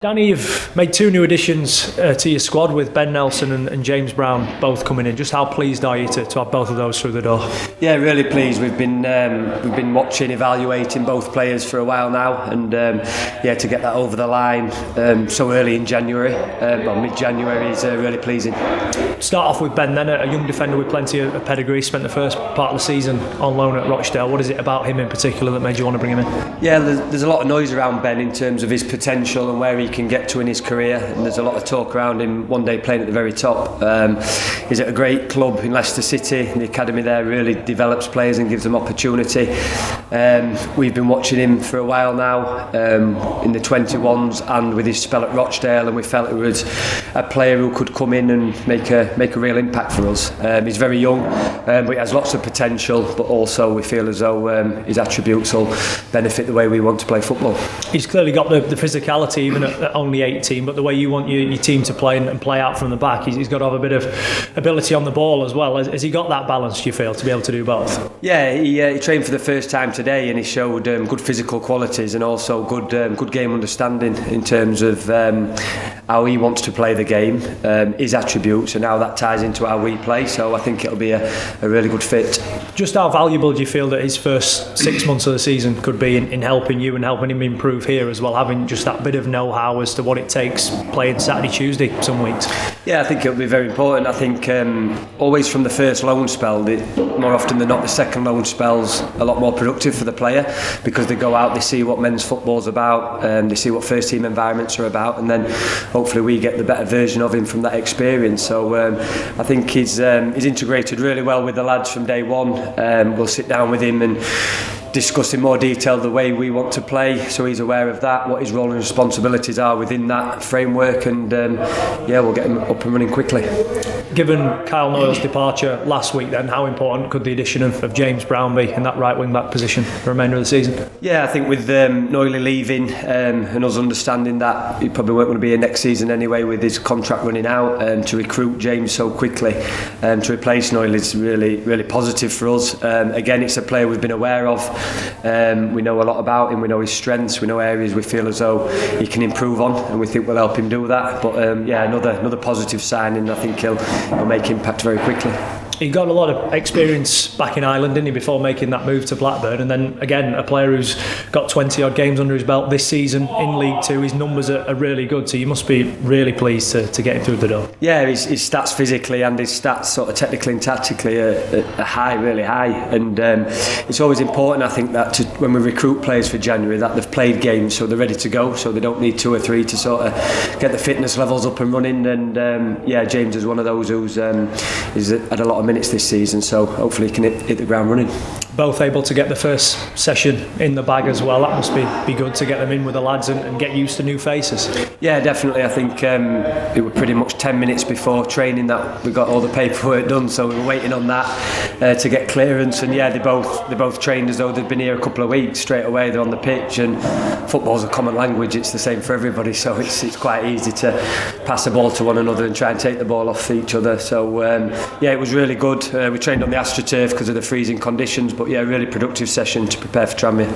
Danny, you've made two new additions to your squad with Ben Nelson and James Brown both coming in. Just how pleased are you to have both of those through the door? Yeah, really pleased. We've been watching, evaluating both players for a while now, and to get that over the line so early in January, mid-January, is really pleasing. Start off with Ben then, a young defender with plenty of pedigree. Spent the first part of the season on loan at Rochdale. What is it about him in particular that made you want to bring him in? Yeah, there's a lot of noise around Ben in terms of his potential and where he can get to in his career, and there's a lot of talk around him one day playing at the very top. He's at a great club in Leicester City, and the academy there really develops players and gives them opportunity. We've been watching him for a while now in the 21s and with his spell at Rochdale, and we felt it was a player who could come in and make a real impact for us. He's very young, but he has lots of potential, but also we feel as though his attributes will benefit the way we want to play football. He's clearly got the physicality even at only 18, but the way you want your team to play and play out from the back, he's got to have a bit of ability on the ball as well. Has he got that balance, do you feel, to be able to do both? Yeah, he trained for the first time today, and he showed good physical qualities and also good game understanding in terms of how he wants to play the game, his attributes, and how that ties into how we play. So I think it'll be a really good fit. Just how valuable do you feel that his first 6 months of the season could be in helping you and helping him improve here as well, having just that bit of know-how as to what it takes playing Saturday, Tuesday some weeks? Yeah, I think it'll be very important. I think always from the first loan spell, more often than not the second loan spell's a lot more productive for the player, because they go out, they see what men's football's about, they see what first team environments are about, and then hopefully we get the better version of him from that experience. So I think he's integrated really well with the lads from day one. We'll sit down with him and discuss in more detail the way we want to play, so he's aware of that, what his role and responsibilities are within that framework, and we'll get him up and running quickly. Given Kyle Noyle's departure last week then, how important could the addition of James Brown be in that right wing back position for the remainder of the season? Yeah, I think with Noyle leaving and us understanding that he probably weren't going to be here next season anyway with his contract running out, to recruit James so quickly to replace Noyle is really, really positive for us. Again, it's a player we've been aware of. We know a lot about him, we know his strengths, we know areas we feel as though he can improve on, and we think we'll help him do that. But another positive signing. I think he'll make impact very quickly. He got a lot of experience back in Ireland, didn't he, before making that move to Blackburn, and then again a player who's got 20 odd games under his belt this season in League Two. His numbers are really good, so you must be really pleased to get him through the door. Yeah, his stats physically and his stats sort of technically and tactically are high, really high, and it's always important, I think, that when we recruit players for January, that they've played games so they're ready to go, so they don't need 2 or 3 to sort of get the fitness levels up and running. And James is one of those who's had a lot of minutes this season, so hopefully he can hit the ground running. Both able to get the first session in the bag as well. That must be good to get them in with the lads and get used to new faces. Yeah, definitely. I think it was pretty much 10 minutes before training that we got all the paperwork done, so we were waiting on that to get clearance. And they both trained as though they'd been here a couple of weeks. Straight away they're on the pitch, and football's a common language. It's the same for everybody, so it's quite easy to pass the ball to one another and try and take the ball off each other. So it was really good. We trained on the AstroTurf because of the freezing conditions, but really productive session to prepare for Tranmere.